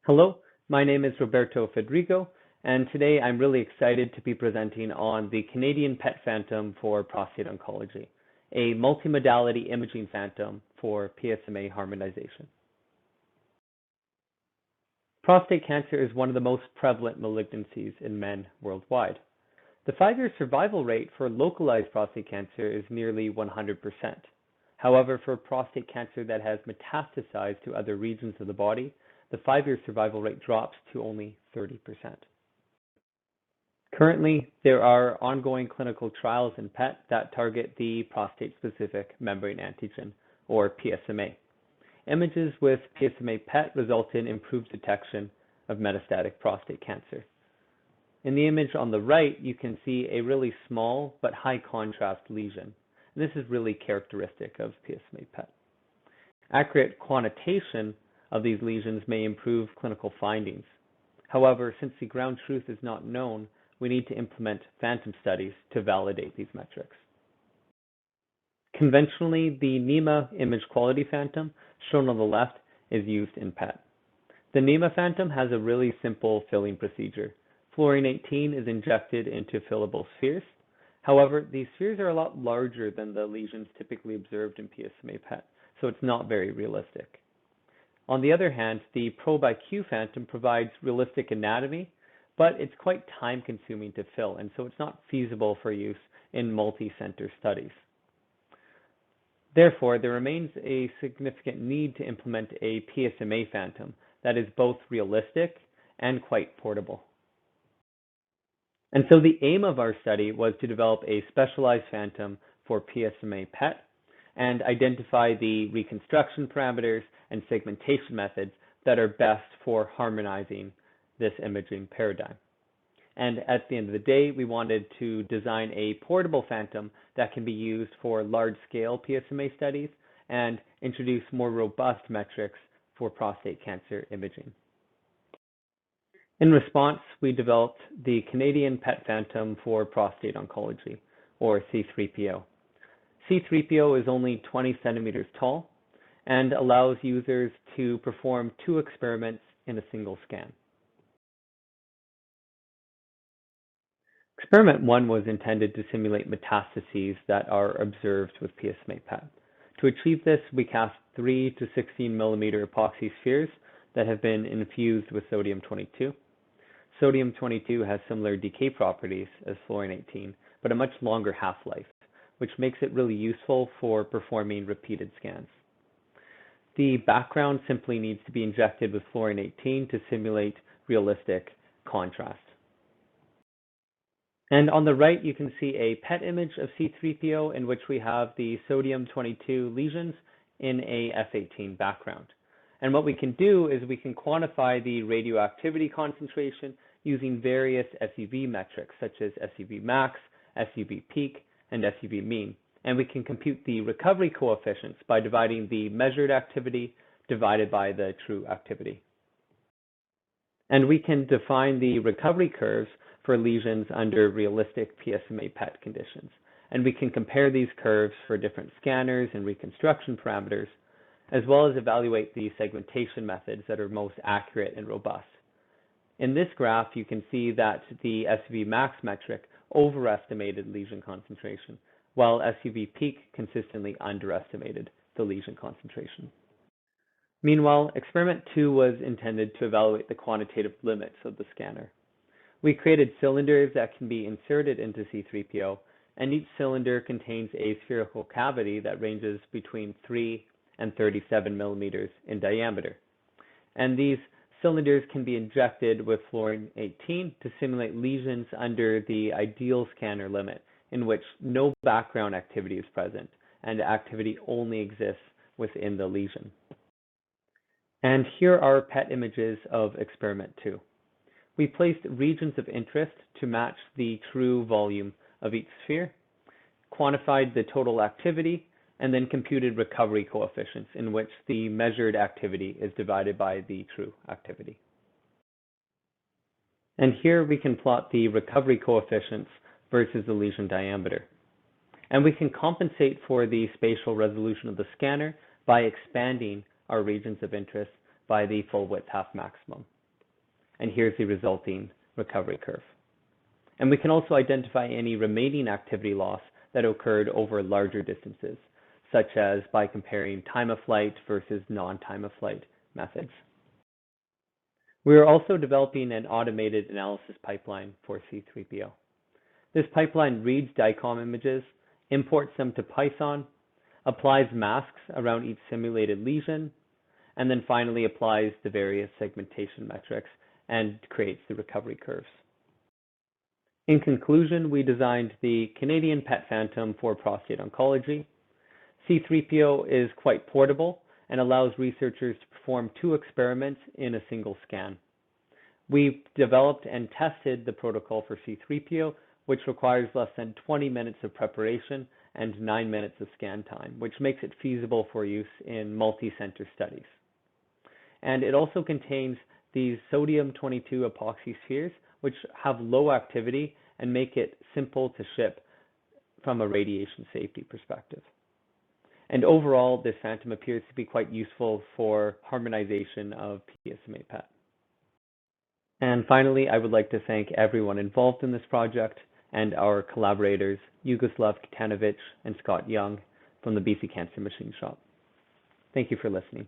Hello, my name is Roberto Fedrigo, and today I'm really excited to be presenting on the Canadian PET Phantom for prostate oncology, a multimodality imaging phantom for PSMA harmonization. Prostate cancer is one of the most prevalent malignancies in men worldwide. The 5-year survival rate for localized prostate cancer is nearly 100%. However, for prostate cancer that has metastasized to other regions of the body, the 5-year survival rate drops to only 30%. Currently, there are ongoing clinical trials in PET that target the prostate-specific membrane antigen, or PSMA. Images with PSMA PET result in improved detection of metastatic prostate cancer. In the image on the right, you can see a really small but high contrast lesion. This is really characteristic of PSMA PET. Accurate quantitation of these lesions may improve clinical findings. However, since the ground truth is not known, we need to implement phantom studies to validate these metrics. Conventionally, the NEMA image quality phantom, shown on the left, is used in PET. The NEMA phantom has a really simple filling procedure. Fluorine-18 is injected into fillable spheres. However, these spheres are a lot larger than the lesions typically observed in PSMA PET, so it's not very realistic. On the other hand, the Probe-IQ phantom provides realistic anatomy, but it's quite time-consuming to fill, and so it's not feasible for use in multi-center studies. Therefore, there remains a significant need to implement a PSMA phantom that is both realistic and quite portable. And so the aim of our study was to develop a specialized phantom for PSMA PET and identify the reconstruction parameters and segmentation methods that are best for harmonizing this imaging paradigm. And at the end of the day, we wanted to design a portable phantom that can be used for large-scale PSMA studies and introduce more robust metrics for prostate cancer imaging. In response, we developed the Canadian PET Phantom for prostate oncology, or C3PO. C3PO is only 20 centimeters tall and allows users to perform 2 experiments in a single scan. Experiment 1 was intended to simulate metastases that are observed with PSMA PET. To achieve this, we cast 3 to 16 millimeter epoxy spheres that have been infused with sodium-22. Sodium-22 has similar decay properties as fluorine-18, but a much longer half-life, which makes it really useful for performing repeated scans. The background simply needs to be injected with fluorine-18 to simulate realistic contrast. And on the right, you can see a PET image of C3PO in which we have the sodium-22 lesions in a F18 background. And what we can do is we can quantify the radioactivity concentration using various SUV metrics such as SUV max, SUV peak, and SUV mean. And we can compute the recovery coefficients by dividing the measured activity divided by the true activity. And we can define the recovery curves for lesions under realistic PSMA PET conditions. And we can compare these curves for different scanners and reconstruction parameters, as well as evaluate the segmentation methods that are most accurate and robust. In this graph, you can see that the SUV max metric overestimated lesion concentration, while SUV peak consistently underestimated the lesion concentration. Meanwhile, experiment 2 was intended to evaluate the quantitative limits of the scanner. We created cylinders that can be inserted into C3PO, and each cylinder contains a spherical cavity that ranges between 3 and 37 millimeters in diameter. And these cylinders can be injected with fluorine-18 to simulate lesions under the ideal scanner limit, in which no background activity is present and activity only exists within the lesion. And here are PET images of experiment 2. We placed regions of interest to match the true volume of each sphere, quantified the total activity, and then computed recovery coefficients in which the measured activity is divided by the true activity. And here we can plot the recovery coefficients versus the lesion diameter. And we can compensate for the spatial resolution of the scanner by expanding our regions of interest by the full width half maximum. and here's the resulting recovery curve. And we can also identify any remaining activity loss that occurred over larger distances, such as by comparing time of flight versus non-time of flight methods. We are also developing an automated analysis pipeline for C3PO. This pipeline reads DICOM images, imports them to Python, applies masks around each simulated lesion, and then finally applies the various segmentation metrics and creates the recovery curves. In conclusion, we designed the Canadian PET Phantom for prostate oncology. C3PO is quite portable and allows researchers to perform 2 experiments in a single scan. We developed and tested the protocol for C3PO, which requires less than 20 minutes of preparation and 9 minutes of scan time, which makes it feasible for use in multi-center studies. And it also contains these sodium-22 epoxy spheres, which have low activity and make it simple to ship from a radiation safety perspective. And overall, this phantom appears to be quite useful for harmonization of PSMA PET. And finally, I would like to thank everyone involved in this project and our collaborators, Yugoslav Kitanovic and Scott Young from the BC Cancer Machine Shop. Thank you for listening.